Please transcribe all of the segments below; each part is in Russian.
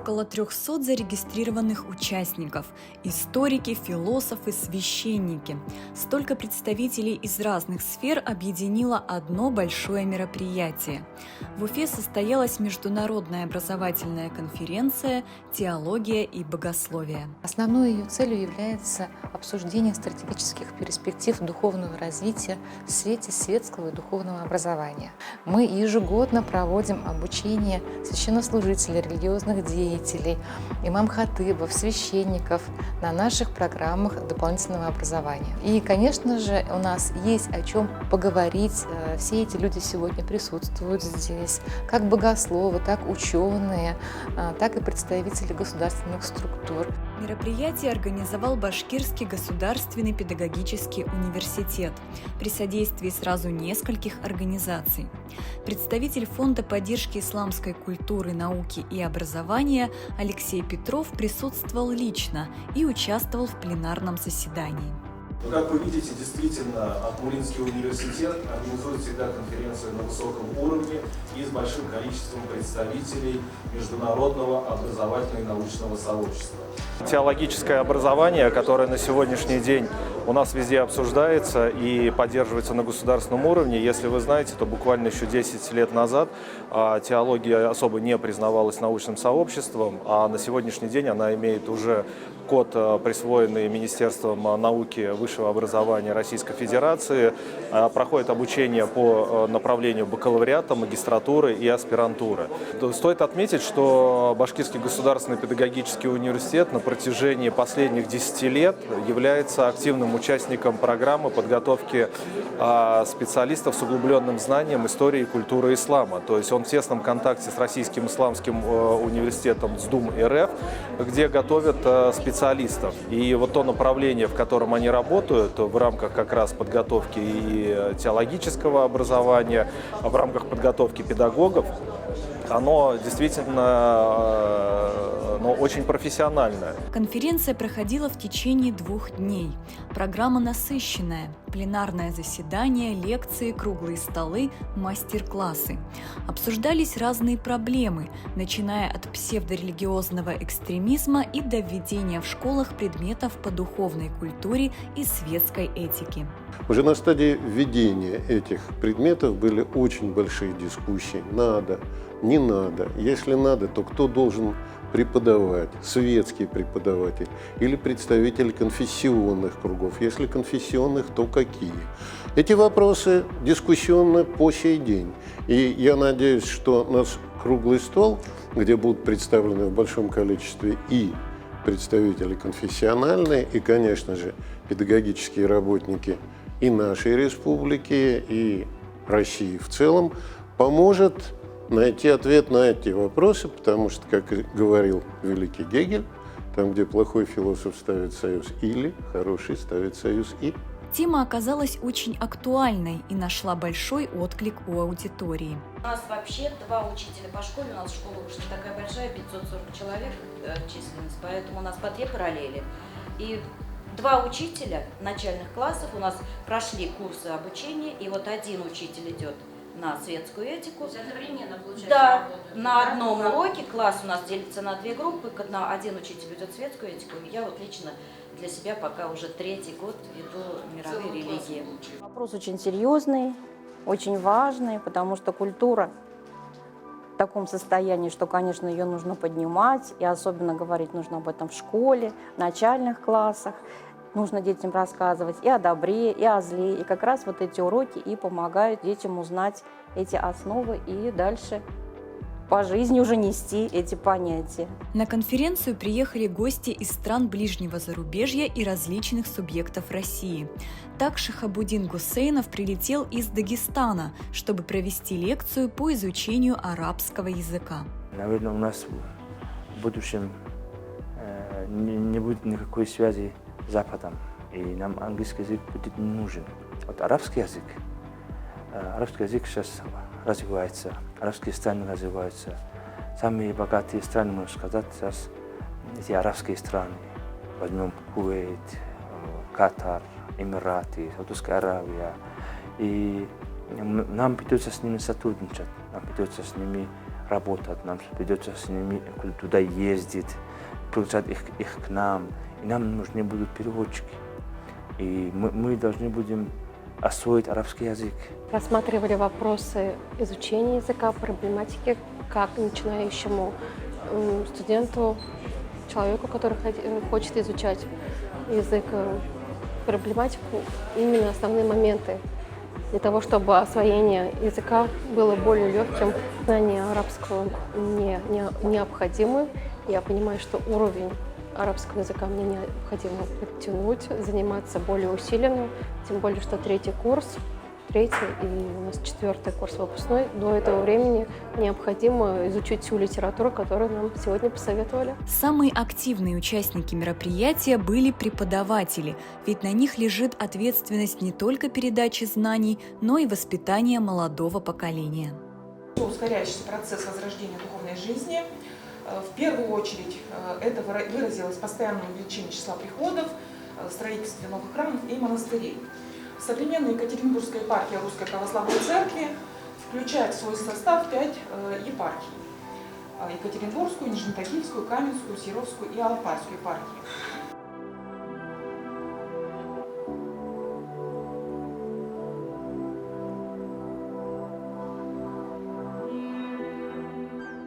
около 300 зарегистрированных участников – историки, философы, священники. Столько представителей из разных сфер объединило одно большое мероприятие. В Уфе состоялась международная образовательная конференция «Теология и богословие». Основной ее целью является обсуждение стратегических перспектив духовного развития в свете светского и духовного образования. Мы ежегодно проводим обучение священнослужителей, религиозных деятелей, имам-хатыбов, священников на наших программах дополнительного образования. И, конечно же, у нас есть о чем поговорить. Все эти люди сегодня присутствуют здесь, как богословы, так ученые, так и представители государственных структур. Мероприятие организовал Башкирский государственный педагогический университет при содействии сразу нескольких организаций. Представитель Фонда поддержки исламской культуры, науки и образования Алексей Петров присутствовал лично и участвовал в пленарном заседании. Как вы видите, действительно, Акмулинский университет организует всегда конференцию на высоком уровне и с большим количеством представителей международного образовательного и научного сообщества. Теологическое образование, которое на сегодняшний день у нас везде обсуждается и поддерживается на государственном уровне. Если вы знаете, то буквально еще 10 лет назад теология особо не признавалась научным сообществом, а на сегодняшний день она имеет уже код, присвоенный Министерством науки и высшего образования Российской Федерации, проходит обучение по направлению бакалавриата, магистратуры и аспирантуры. Стоит отметить, что Башкирский государственный педагогический университет на протяжении последних 10 лет является активным участником программы подготовки специалистов с углубленным знанием истории и культуры ислама. То есть он в тесном контакте с Российским исламским университетом СДУМ РФ, где готовят специалистов. И вот то направление, в котором они работают, в рамках как раз подготовки и теологического образования, в рамках подготовки педагогов, оно действительно очень профессиональное. Конференция проходила в течение 2 дней. Программа насыщенная. Пленарное заседание, лекции, круглые столы, мастер-классы. Обсуждались разные проблемы, начиная от псевдорелигиозного экстремизма и до введения в школах предметов по духовной культуре и светской этике. Уже на стадии введения этих предметов были очень большие дискуссии. Надо, не надо. Если надо, то кто должен преподавать? Светский преподаватель или представитель конфессионных кругов? Если конфессионных, то какие? Эти вопросы дискуссионны по сей день. И я надеюсь, что наш круглый стол, где будут представлены в большом количестве и представители конфессиональные, и, конечно же, педагогические работники и нашей республики, и России в целом, поможет найти ответ на эти вопросы, потому что, как и говорил великий Гегель, там, где плохой философ ставит союз «или», хороший ставит союз «и». Тема оказалась очень актуальной и нашла большой отклик у аудитории. У нас вообще 2 учителя по школе, у нас школа уж не такая большая, 540 человек численность, поэтому у нас по 2 параллели. И 2 учителя начальных классов у нас прошли курсы обучения, и вот 1 учитель идет на светскую этику. Одновременно, получается, да, работают. на одном уроке класс у нас делится на 2 группы, на 1 учитель ведет светскую этику, и я вот лично для себя пока уже 3-й год веду мировые религии. Вопрос очень серьезный, очень важный, потому что культура в таком состоянии, что, конечно, ее нужно поднимать, и особенно говорить нужно об этом в школе, в начальных классах. Нужно детям рассказывать и о добре, и о зле. И как раз вот эти уроки и помогают детям узнать эти основы и дальше по жизни уже нести эти понятия. На конференцию приехали гости из стран ближнего зарубежья и различных субъектов России. Так Шахабудин Гусейнов прилетел из Дагестана, чтобы провести лекцию по изучению арабского языка. Наверное, у нас в будущем не будет никакой связи с Западом, и нам английский язык будет не нужен. Вот арабский язык сейчас развивается, арабские страны развиваются. Самые богатые страны, можно сказать, сейчас эти арабские страны. Возьмем Кувейт, Катар, Эмираты, Саудовская Аравия. И нам придется с ними сотрудничать, нам придется с ними работать, нам придется с ними туда ездить, приглашать их к нам, и нам нужны будут переводчики. И мы должны будем освоить арабский язык. Рассматривали вопросы изучения языка, проблематики, как начинающему студенту, человеку, который хочет изучать язык, проблематику, именно основные моменты. Для того, чтобы освоение языка было более легким, знание арабского необходимы. Я понимаю, что уровень арабского языка мне необходимо подтянуть, заниматься более усиленно, тем более, что третий и у нас 4-й курс выпускной. До этого времени необходимо изучить всю литературу, которую нам сегодня посоветовали. Самые активные участники мероприятия были преподаватели, ведь на них лежит ответственность не только передачи знаний, но и воспитания молодого поколения. Ускоряющийся процесс возрождения духовной жизни. В первую очередь это выразилось в постоянном увеличении числа приходов, строительстве новых храмов и монастырей. Современная Екатеринбургская епархия Русской Православной Церкви включает в свой состав 5 епархий. Екатеринбургскую, Нижнетагильскую, Каменскую, Серовскую и Алапаевскую епархии.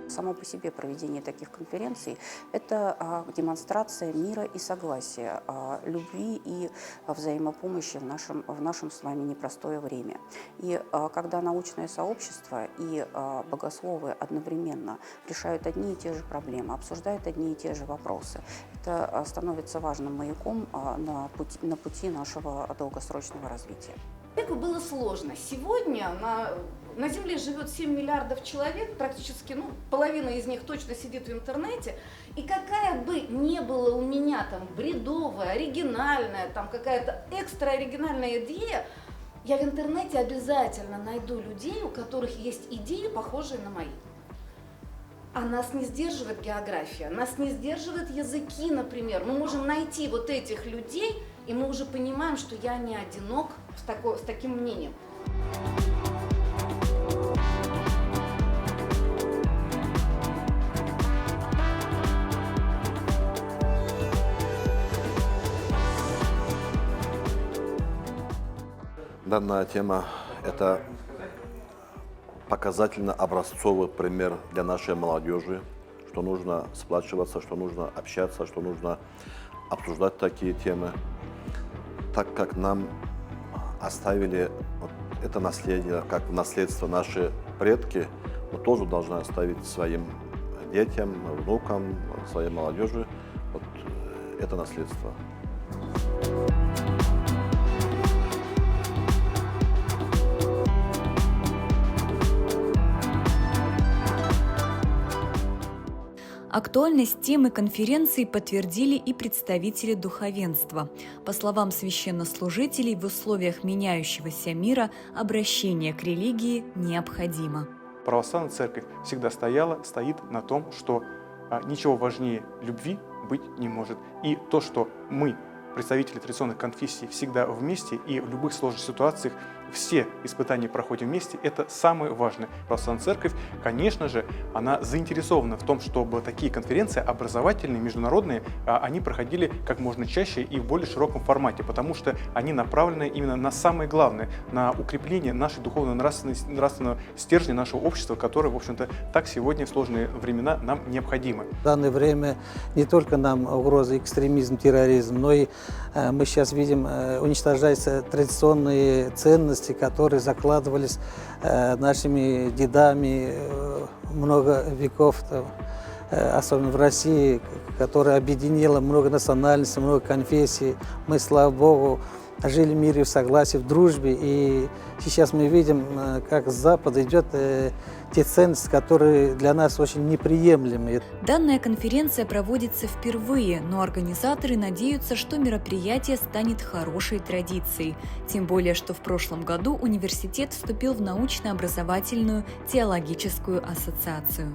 Само по себе проведение таких конференций – это демонстрация мира и согласия, любви и взаимопомощи в нашем с вами непростое время. И когда научное сообщество и богословы одновременно решают одни и те же проблемы, обсуждают одни и те же вопросы, это становится важным маяком на пути нашего долгосрочного развития. Человеку было сложно. Сегодня на Земле живет 7 миллиардов человек, практически половина из них точно сидит в интернете. И какая бы ни была у меня там бредовая, оригинальная, там какая-то экстра оригинальная идея, я в интернете обязательно найду людей, у которых есть идеи, похожие на мои. А нас не сдерживает география, нас не сдерживают языки, например. Мы можем найти вот этих людей, и мы уже понимаем, что я не одинок с таким мнением. Данная тема – это показательно-образцовый пример для нашей молодежи, что нужно сплачиваться, что нужно общаться, что нужно обсуждать такие темы, так как нам оставили это наследие, как наследство наши предки, мы тоже должны оставить своим детям, внукам, своей молодежи это наследство. Актуальность темы конференции подтвердили и представители духовенства. По словам священнослужителей, в условиях меняющегося мира обращение к религии необходимо. Православная церковь всегда стоит на том, что ничего важнее любви быть не может. И то, что мы, представители традиционных конфессий, всегда вместе и в любых сложных ситуациях все испытания проходим вместе, это самое важное. Православная церковь, конечно же, она заинтересована в том, чтобы такие конференции образовательные, международные, они проходили как можно чаще и в более широком формате, потому что они направлены именно на самое главное, на укрепление нашей духовно-нравственного стержня нашего общества, которое, в общем-то, так сегодня в сложные времена нам необходимо. В данное время не только нам угроза экстремизм, терроризм, но и мы сейчас видим, уничтожаются традиционные ценности, которые закладывались нашими дедами много веков, особенно в России, которая объединила много национальностей, много конфессий. Мы, слава Богу, жили в мире, в согласии, в дружбе. И сейчас мы видим, как с Запада идет те ценности, которые для нас очень неприемлемы. Данная конференция проводится впервые, но организаторы надеются, что мероприятие станет хорошей традицией. Тем более, что в прошлом году университет вступил в научно-образовательную теологическую ассоциацию.